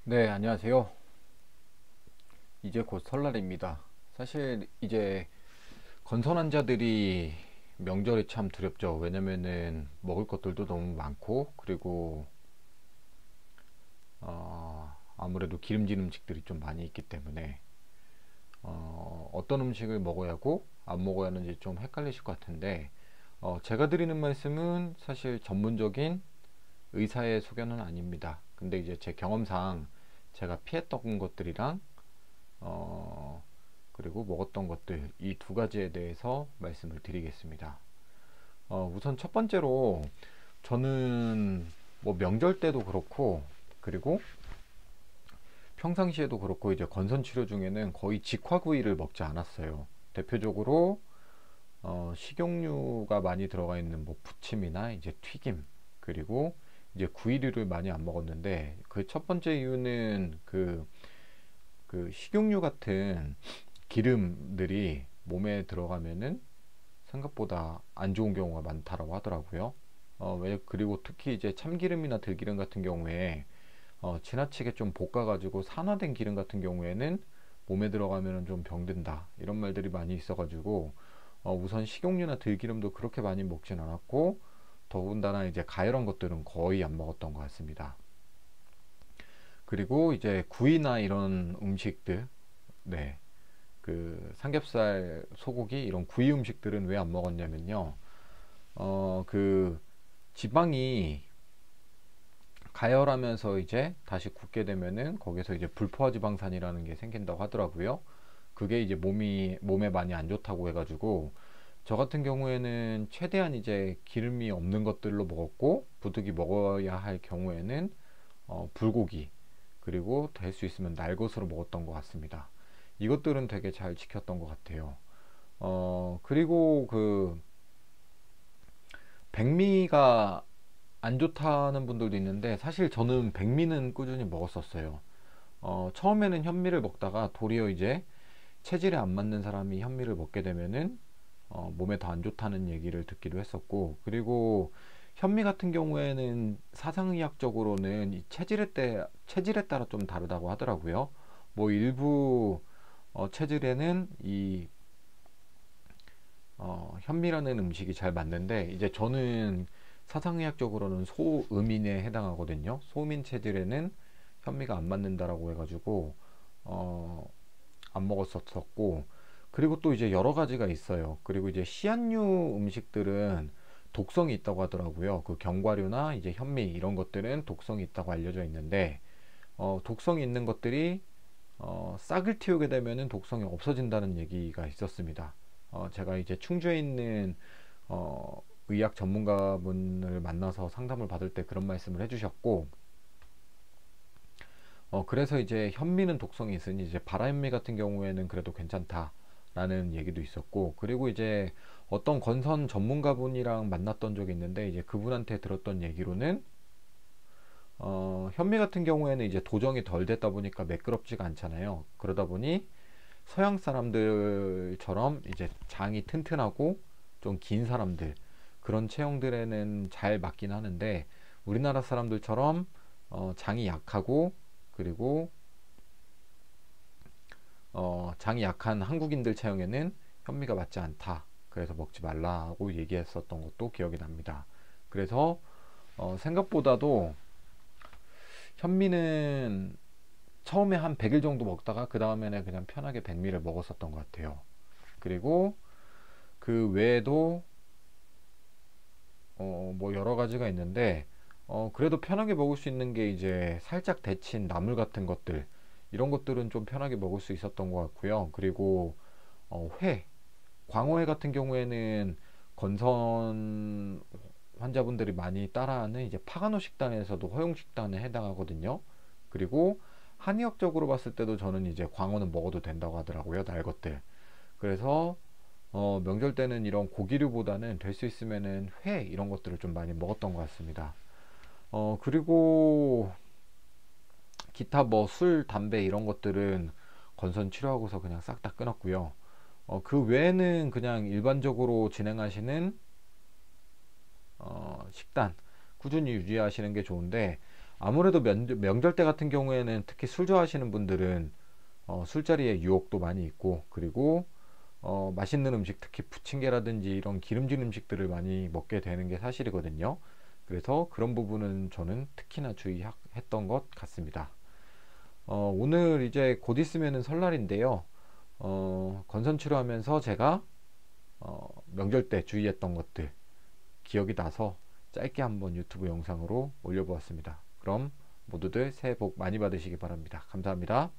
네, 안녕하세요. 이제 곧 설날입니다. 사실 이제 건선 환자들이 명절이 참 두렵죠. 왜냐면은 먹을 것들도 너무 많고, 그리고 아무래도 기름진 음식들이 좀 많이 있기 때문에 어떤 음식을 먹어야 하고 안 먹어야 하는지 좀 헷갈리실 것 같은데, 제가 드리는 말씀은 사실 전문적인 의사의 소견은 아닙니다. 근데 이제 제 경험상 제가 피했던 것들이랑 어, 그리고 먹었던 것들 이 두 가지에 대해서 말씀을 드리겠습니다. 우선 첫 번째로 저는 뭐 명절 때도 그렇고 그리고 평상시에도 그렇고 이제 건선 치료 중에는 거의 직화구이를 먹지 않았어요. 대표적으로 식용유가 많이 들어가 있는 뭐 부침이나 이제 튀김 그리고 이제 구이류를 많이 안 먹었는데 그 첫 번째 이유는 그 식용유 같은 기름들이 몸에 들어가면은 생각보다 안 좋은 경우가 많다라고 하더라고요. 그리고 특히 이제 참기름이나 들기름 같은 경우에 지나치게 좀 볶아가지고 산화된 기름 같은 경우에는 몸에 들어가면은 좀 병든다 이런 말들이 많이 있어가지고 우선 식용유나 들기름도 그렇게 많이 먹진 않았고 더군다나 이제 가열한 것들은 거의 안 먹었던 것 같습니다. 그리고 이제 구이나 이런 음식들, 네, 그 삼겹살, 소고기 이런 구이 음식들은 왜 안 먹었냐면요. 그 지방이 가열하면서 이제 다시 굳게 되면은 거기서 이제 불포화 지방산이라는 게 생긴다고 하더라고요. 그게 이제 몸에 많이 안 좋다고 해가지고 저 같은 경우에는 최대한 이제 기름이 없는 것들로 먹었고 부득이 먹어야 할 경우에는 불고기 그리고 될 수 있으면 날것으로 먹었던 것 같습니다. 이것들은 되게 잘 지켰던 것 같아요. 그리고 그 백미가 안 좋다는 분들도 있는데 사실 저는 백미는 꾸준히 먹었었어요. 처음에는 현미를 먹다가 도리어 이제 체질에 안 맞는 사람이 현미를 먹게 되면은 몸에 더 안 좋다는 얘기를 듣기도 했었고 그리고 현미 같은 경우에는 사상의학적으로는 이 체질에 따라 좀 다르다고 하더라고요. 뭐 일부 체질에는 이 현미라는 음식이 잘 맞는데 이제 저는 사상의학적으로는 소음인에 해당하거든요. 소음인 체질에는 현미가 안 맞는다라고 해가지고 어, 안 먹었었고 그리고 또 이제 여러 가지가 있어요. 그리고 이제 씨앗류 음식들은 독성이 있다고 하더라고요. 그 견과류나 이제 현미 이런 것들은 독성이 있다고 알려져 있는데 독성이 있는 것들이 싹을 틔우게 되면은 독성이 없어진다는 얘기가 있었습니다. 제가 이제 충주에 있는 의학 전문가분을 만나서 상담을 받을 때 그런 말씀을 해주셨고, 그래서 이제 현미는 독성이 있으니 이제 바라현미 같은 경우에는 그래도 괜찮다라는 얘기도 있었고, 그리고 이제 어떤 건선 전문가분이랑 만났던 적이 있는데 이제 그분한테 들었던 얘기로는 현미 같은 경우에는 이제 도정이 덜 됐다 보니까 매끄럽지가 않잖아요. 그러다 보니 서양 사람들처럼 이제 장이 튼튼하고 좀 긴 사람들 그런 체형들에는 잘 맞긴 하는데 우리나라 사람들처럼 장이 약하고 그리고 장이 약한 한국인들 체형에는 현미가 맞지 않다. 그래서 먹지 말라고 얘기했었던 것도 기억이 납니다. 그래서 생각보다도 현미는 처음에 한 100일 정도 먹다가 그 다음에는 그냥 편하게 백미를 먹었었던 것 같아요. 그리고 그 외에도 뭐 여러 가지가 있는데 그래도 편하게 먹을 수 있는 게 이제 살짝 데친 나물 같은 것들 이런 것들은 좀 편하게 먹을 수 있었던 것 같고요. 그리고 회, 광어회 같은 경우에는 건선 환자분들이 많이 따라하는 이제 파가노 식단에서도 허용 식단에 해당하거든요. 그리고 한의학적으로 봤을 때도 저는 이제 광어는 먹어도 된다고 하더라고요. 날 것들. 그래서 명절 때는 이런 고기류보다는 될 수 있으면은 회 이런 것들을 좀 많이 먹었던 것 같습니다. 그리고 기타 뭐 술, 담배 이런 것들은 건선 치료하고서 그냥 싹 다 끊었고요. 그 외에는 그냥 일반적으로 진행하시는 식단 꾸준히 유지하시는 게 좋은데 아무래도 명절 때 같은 경우에는 특히 술 좋아하시는 분들은 술자리에 유혹도 많이 있고, 그리고 맛있는 음식, 특히 부침개라든지 이런 기름진 음식들을 많이 먹게 되는 게 사실이거든요. 그래서 그런 부분은 저는 특히나 주의했던 것 같습니다. 오늘 이제 곧 있으면은 설날인데요. 건선치료하면서 제가 명절 때 주의했던 것들 기억이 나서 짧게 한번 유튜브 영상으로 올려보았습니다. 그럼 모두들 새해 복 많이 받으시기 바랍니다. 감사합니다.